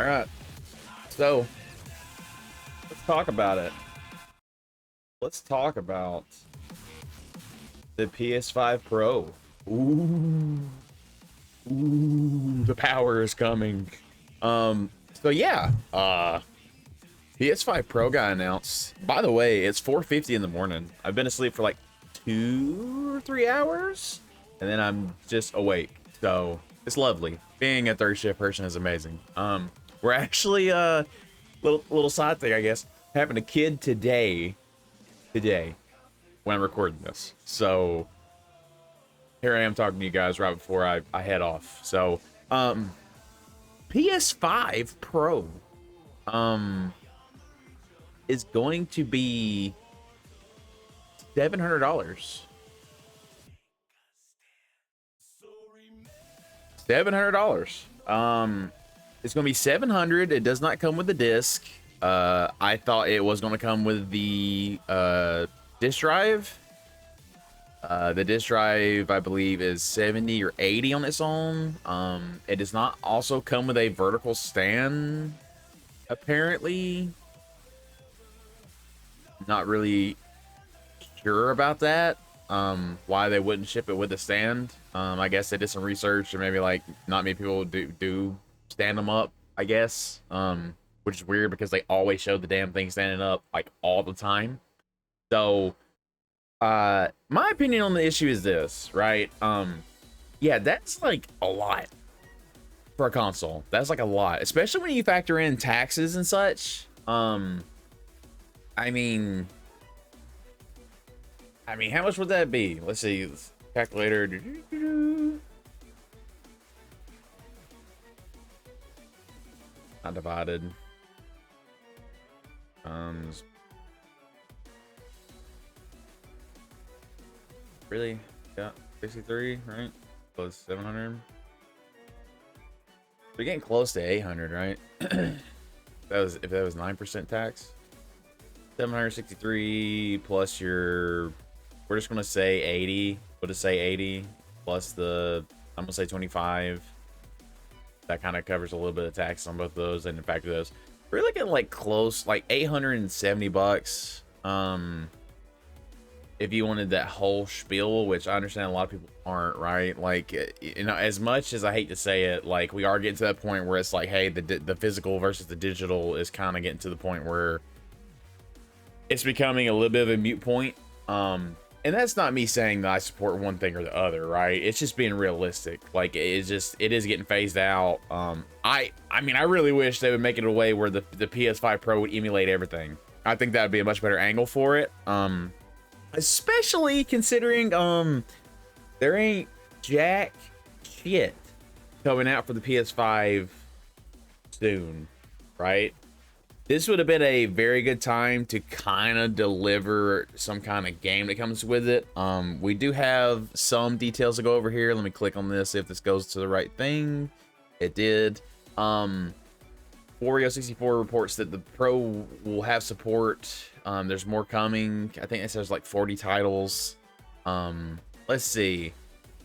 All right. So let's talk about it. Let's talk about the PS5 Pro. Ooh. Ooh, the power is coming. So yeah, PS5 Pro got announced. By the way, it's 4:50 in the morning. I've been asleep for like 2 or 3 hours, and then I'm just awake. So it's lovely. Being a third shift person is amazing. We're actually little side thing, I guess, having a kid today when I'm recording this. So here I am talking to you guys right before I head off. So PS5 Pro is going to be $700. $700. It's gonna be 700. It does not come with the disc. I thought it was gonna come with the disc drive. The disc drive, I believe, is 70 or 80 on its own. It does not also come with a vertical stand, apparently. Not really sure about that. Why they wouldn't ship it with a stand. I guess they did some research, and maybe like not many people do stand them up, I guess. Which is weird because they always show the damn thing standing up like all the time. So my opinion on the issue is this, right? Yeah, that's like a lot for a console. That's like a lot, especially when you factor in taxes and such. I mean, how much would that be? Let's see, calculator. Not divided. Really? Yeah, 63, right? Plus 700. We're getting close to 800, right? If that was 9% tax. 763 plus your, we're just gonna say 80. We'll just say 80 plus the, I'm gonna say 25. That kind of covers a little bit of tax on both of those, and in fact those. We're looking like close, like 870 bucks. If you wanted that whole spiel, which I understand a lot of people aren't, right? Like, you know, as much as I hate to say it, like we are getting to that point where it's like, hey, the physical versus the digital is kind of getting to the point where it's becoming a little bit of a moot point. And that's not me saying that I support one thing or the other, right? It's just being realistic. Like, it is getting phased out. I mean, I really wish they would make it a way where the PS5 Pro would emulate everything. I think that would be a much better angle for it. Especially considering there ain't jack shit coming out for the PS5 soon, right? This would have been a very good time to kind of deliver some kind of game that comes with it. We do have some details to go over here. Let me click on this, see if this goes to the right thing. It did. Wario64 reports that the Pro will have support. There's more coming. I think it says like 40 titles. Let's see.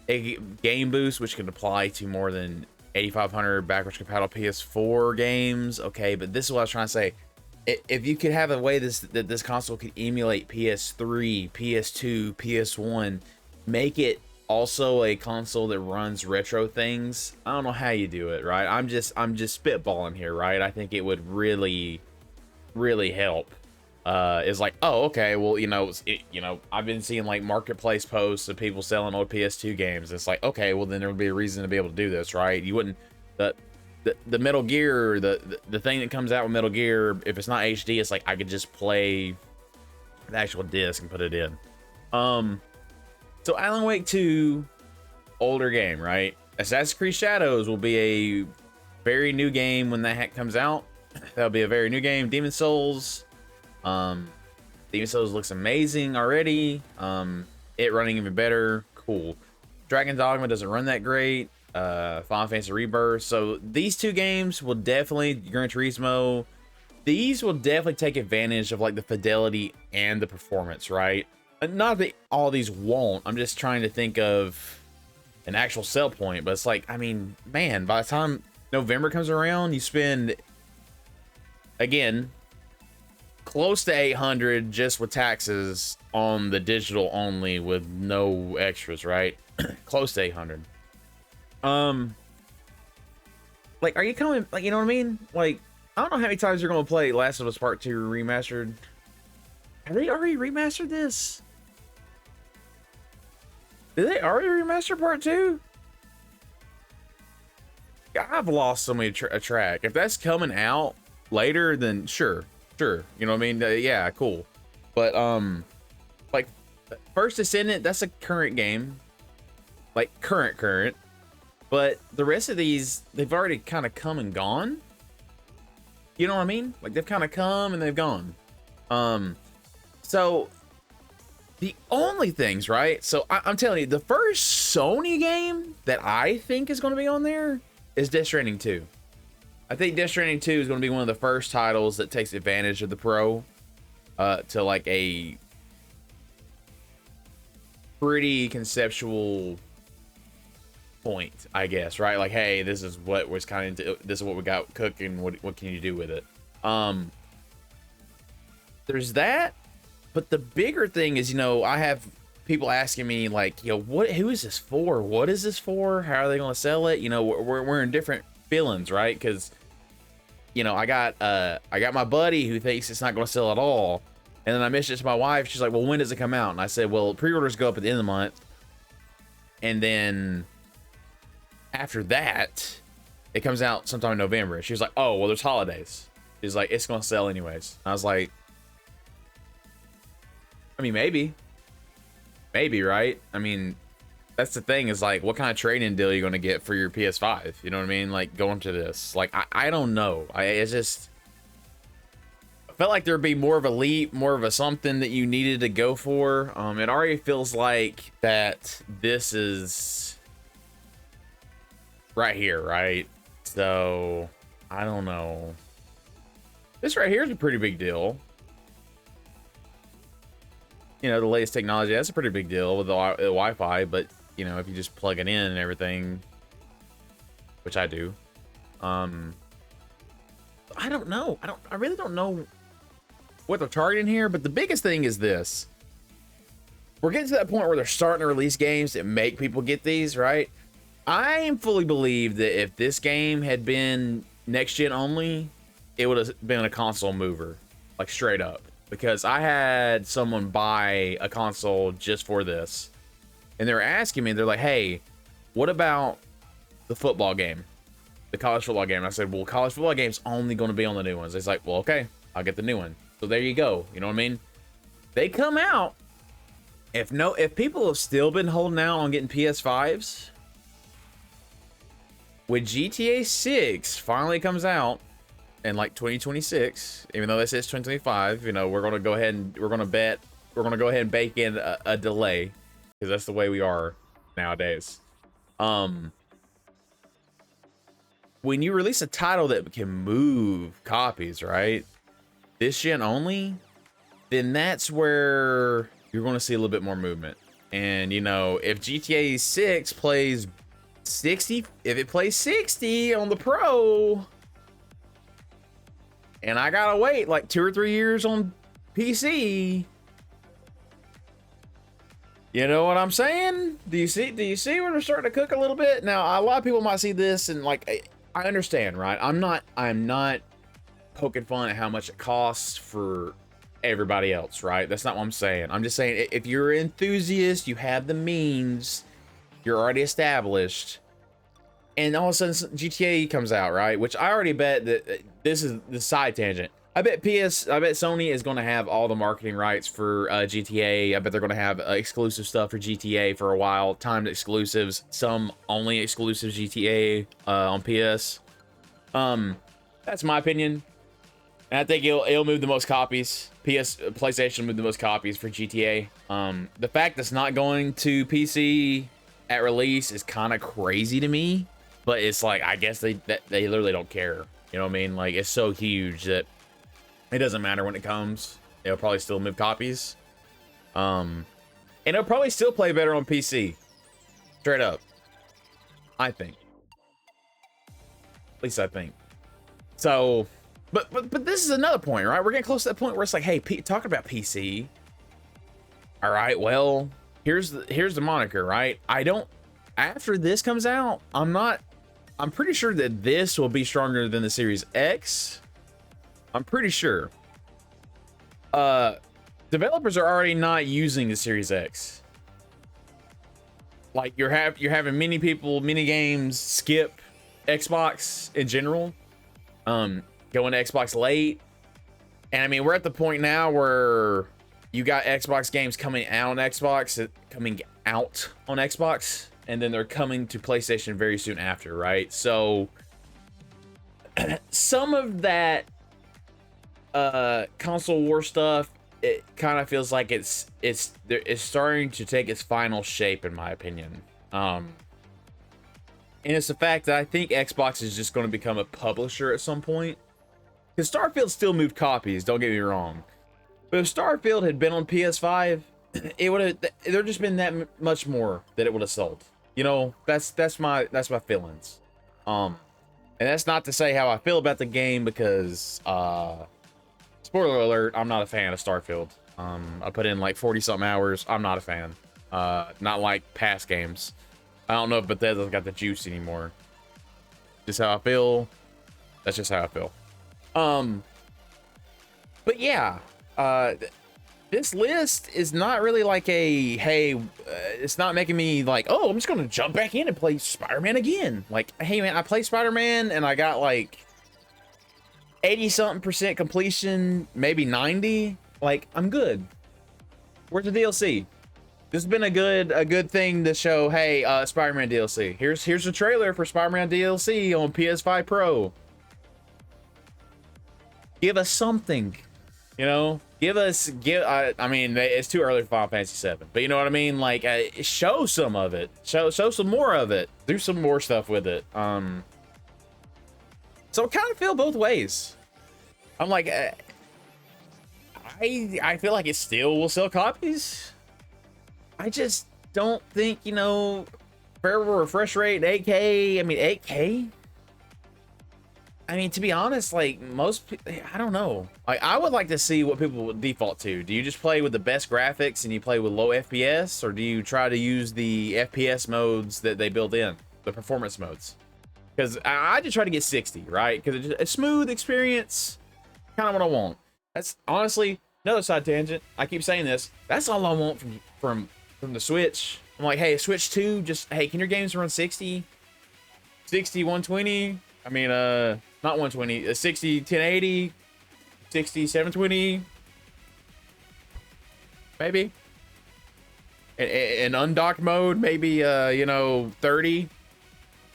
A game boost, which can apply to more than 8,500 backwards compatible PS4 games. Okay, but this is what I was trying to say. If you could have a way that this console could emulate PS3, PS2, PS1, make it also a console that runs retro things. I don't know how you do it, right? I'm just spitballing here, right? I think it would really help. Is like, oh, okay, well, you know, I've been seeing like marketplace posts of people selling old PS2 games. It's like, okay, well, then there would be a reason to be able to do this, right? You wouldn't, the Metal Gear, the thing that comes out with Metal Gear, if it's not HD, it's like I could just play the actual disc and put it in. So Alan Wake 2, older game, right? Assassin's Creed Shadows will be a very new game when that comes out. That'll be a very new game. Demon Souls looks amazing already. It running even better, cool. Dragon Dogma doesn't run that great. Final Fantasy Rebirth. So these two games will definitely, Gran Turismo, these will definitely take advantage of like the fidelity and the performance, right? Not that all these won't. I'm just trying to think of an actual sell point, but it's like, I mean, man, by the time November comes around, you spend, again, close to 800 just with taxes on the digital only with no extras, right? Close to 800. Like, are you coming, like, you know what I mean? Like, I don't know how many times you're going to play Last of Us Part 2 Remastered. Have they already remastered this? Did they already remaster Part 2? I've lost so many a track. If that's coming out later, then sure. You know what I mean? Yeah, cool. But, like, First Descendant, that's a current game. Like, current. But the rest of these, they've already kind of come and gone. You know what I mean? Like, they've kind of come and they've gone. So the only things, right? So I'm telling you, the first Sony game that I think is going to be on there is Death Stranding 2. I think Death Stranding 2 is going to be one of the first titles that takes advantage of the Pro to like a pretty conceptual point, I guess, right? Like, hey, this is what was kind of, this is what we got cooking. What can you do with it? There's that, but the bigger thing is, you know, I have people asking me like, you know, who is this for? What is this for? How are they going to sell it? You know, we're in different feelings, right? Because, you know, I got my buddy who thinks it's not going to sell at all, and then I mentioned it to my wife. She's like, well, when does it come out? And I said, well, pre-orders go up at the end of the month, and then after that, it comes out sometime in November. She was like, oh, well, there's holidays. She's like, it's going to sell anyways. I was like, I mean, maybe, right? I mean, that's the thing, is like, what kind of trade-in deal are you going to get for your PS5? You know what I mean? Like, going to this, like, I don't know. It's just, I felt like there'd be more of a leap, more of a something that you needed to go for. It already feels like that this is right here, right? So I don't know. This right here is a pretty big deal. You know, the latest technology, that's a pretty big deal with the Wi-Fi, but you know, if you just plug it in and everything, which I do, I don't know. I really don't know what they're targeting here, but the biggest thing is this. We're getting to that point where they're starting to release games that make people get these, right? I fully believe that if this game had been next gen only, it would have been a console mover, like straight up. Because I had someone buy a console just for this, and they were asking me, they're like, hey, what about the football game, the college football game? And I said, well, college football game's only going to be on the new ones. It's like, well, okay, I'll get the new one. So there you go. You know what I mean? They come out. If people have still been holding out on getting PS5s, when GTA 6 finally comes out in like 2026, even though this is 2025, you know, we're gonna go ahead and go ahead and bake in a delay, because that's the way we are nowadays. When you release a title that can move copies, right, this gen only, then that's where you're going to see a little bit more movement. And you know, if GTA 6 plays 60, if it plays 60 on the Pro, and I gotta wait like 2 or 3 years on PC, you know what I'm saying? Do you see where they're starting to cook a little bit? Now, a lot of people might see this and like, I understand, right? I'm not poking fun at how much it costs for everybody else, right? That's not what I'm saying. I'm just saying, if you're an enthusiast, you have the means, you're already established, and all of a sudden GTA comes out, right? Which I already bet that this is the side tangent. I bet Sony is going to have all the marketing rights for GTA. I bet they're going to have exclusive stuff for GTA for a while, timed exclusives, some only exclusive GTA on PS. That's my opinion. And I think it'll move the most copies. PlayStation will move the most copies for GTA. The fact that it's not going to PC at release is kind of crazy to me. But it's like, I guess they literally don't care. You know what I mean? Like, it's so huge that it doesn't matter when it comes. It'll probably still move copies. And it'll probably still play better on PC. Straight up. I think. least I think. So, but this is another point, right? We're getting close to that point where it's like, hey, talking about PC. All right, well, here's the moniker, right? After this comes out, I'm pretty sure that this will be stronger than the Series X. I'm pretty sure. Developers are already not using the Series X. Like you're having many games skip Xbox in general, going to Xbox late. And I mean, we're at the point now where you got Xbox games coming out on Xbox, and then they're coming to PlayStation very soon after, right? So some of that console war stuff, it kind of feels like it's starting to take its final shape, in my opinion. And it's the fact that I think Xbox is just going to become a publisher at some point. Because Starfield still moved copies, don't get me wrong. But if Starfield had been on PS5, it would have, there'd just been that much more that it would have sold. You know, that's my feelings. And that's not to say how I feel about the game, because spoiler alert, I'm not a fan of Starfield. I put in like 40 something hours. I'm not a fan. Not like past games. I don't know if Bethesda's got the juice anymore. Just how I feel. That's just how I feel. But yeah, this list is not really like a, hey, it's not making me like, oh, I'm just gonna jump back in and play Spider-Man again. Like, hey man, I play Spider-Man and I got like 80-something% completion, maybe 90. Like, I'm good. Where's the DLC? This has been a good thing to show, hey, Spider-Man DLC. Here's the trailer for Spider-Man DLC on PS5 Pro. Give us something, you know? I mean, it's too early for Final Fantasy VII, but you know what I mean? Like, show some of it. Show some more of it. Do some more stuff with it. So I kind of feel both ways. I'm like, I feel like it still will sell copies. I just don't think, you know, forever refresh rate, 8K. I mean, 8K. I mean, to be honest, like most, I don't know. Like, I would like to see what people would default to. Do you just play with the best graphics and you play with low FPS, or do you try to use the FPS modes that they build in, the performance modes? Because I just try to get 60, right? Because it's a smooth experience, kind of what I want. That's honestly another side tangent. I keep saying this. That's all I want from the Switch. I'm like, hey, Switch 2, just, hey, can your games run 60, 120? I mean, not 120, 60, 1080, 60, 720, maybe. In undocked mode, maybe, you know, 30,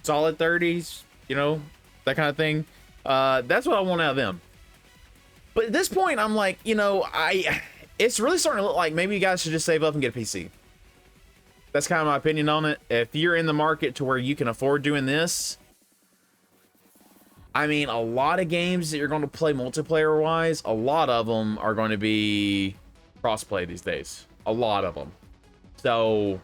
solid 30s, you know, that kind of thing. That's what I want out of them. But at this point, I'm like, you know, it's really starting to look like maybe you guys should just save up and get a PC. That's kind of my opinion on it. If you're in the market to where you can afford doing this, I mean, a lot of games that you're going to play multiplayer wise, a lot of them are going to be crossplay these days. A lot of them. So,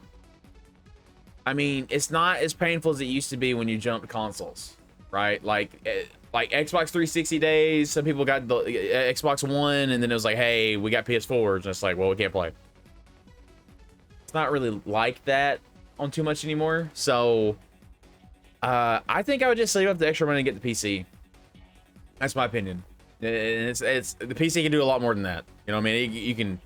I mean, it's not as painful as it used to be when you jumped consoles, right? Like Xbox 360 days, some people got the Xbox One, and then it was like, hey, we got PS4s, and it's like, well, we can't play. It's not really like that on too much anymore. So, I think I would just save up the extra money and get the PC. That's my opinion. It's the PC can do a lot more than that. You know what I mean? You can,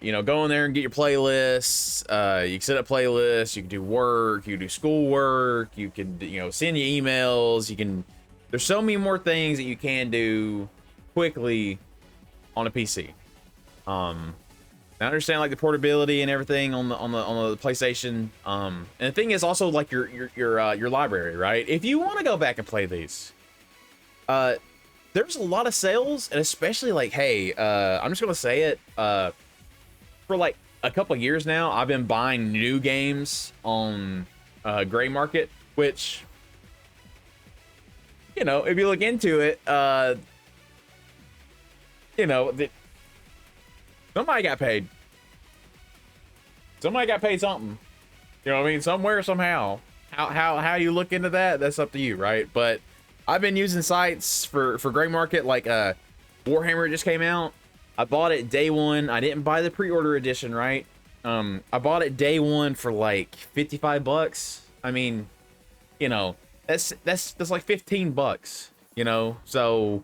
you know, go in there and get your playlists. You can set up playlists. You can do work. You can do schoolwork. You can, you know, send you emails. You can. There's so many more things that you can do quickly on a PC. I understand like the portability and everything on the PlayStation. And the thing is also like your library, right? If you want to go back and play these, there's a lot of sales, and especially like, hey, I'm just gonna say it, for like a couple of years now, I've been buying new games on gray market, which, you know, if you look into it, you know, somebody got paid. Somebody got paid something. You know what I mean? Somewhere, somehow. How you look into that, that's up to you, right? But I've been using sites for gray market, like Warhammer just came out. I bought it day one. I didn't buy the pre-order edition, right? I bought it day one for like 55 bucks. I mean, you know, that's like 15 bucks, you know? So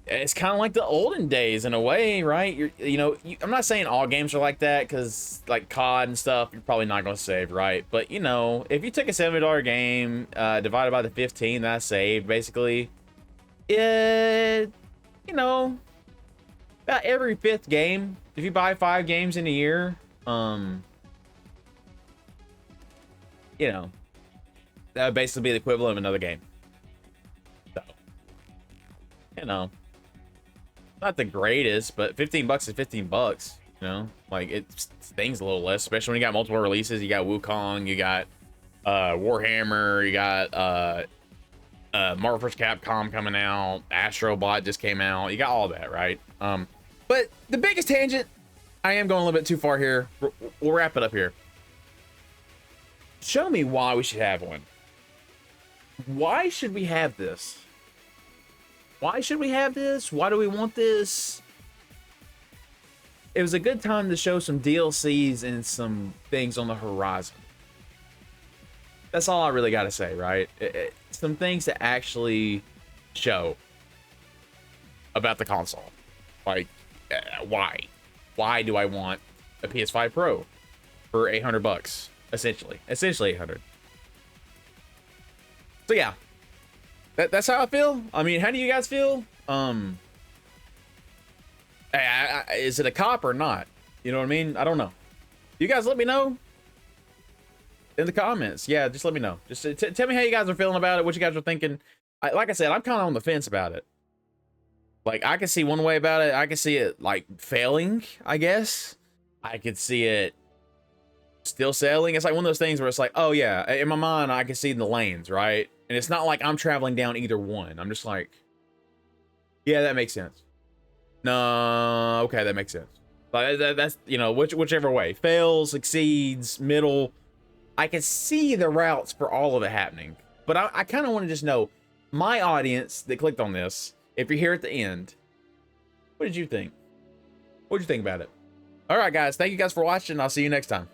it's kind of like the olden days in a way, right? I'm not saying all games are like that, because like COD and stuff, you're probably not going to save, right? But you know, if you take a $70 game, divided by the 15 that I saved, basically, it, you know, about every 5th game, if you buy 5 games in a year, you know, that would basically be the equivalent of another game. So, you know, not the greatest, but 15 bucks is 15 bucks, you know? Like, it stings a little less, especially when you got multiple releases. You got Wukong, you got Warhammer, you got Marvel vs. Capcom coming out, Astro Bot just came out. You got all that, right? But the biggest tangent, I am going a little bit too far here. We'll wrap it up here. Show me why we should have one. Why should we have this? Why should we have this? Why do we want this? It was a good time to show some DLCs and some things on the horizon. That's all I really got to say, right? Some things to actually show about the console. Like, why? Why do I want a PS5 Pro for 800 bucks? Essentially 800. So yeah, that's how I feel. I mean, how do you guys feel? Is it a cop or not? You know what I mean? I don't know. You guys let me know in the comments. Yeah, just let me know. Just tell me how you guys are feeling about it, what you guys are thinking. Like I said, I'm kind of on the fence about it. Like, I can see one way about it. I can see it like failing, I guess. I could see it still selling. It's like one of those things where it's like, oh yeah, in my mind I can see the lanes, right? And it's not like I'm traveling down either one. I'm just like, yeah, that makes sense. No, okay, that makes sense. Like, that's, you know, whichever way. Fails, succeeds, middle. I can see the routes for all of it happening. But I kind of want to just know, my audience that clicked on this, if you're here at the end, what did you think? What did you think about it? All right, guys, thank you guys for watching. I'll see you next time.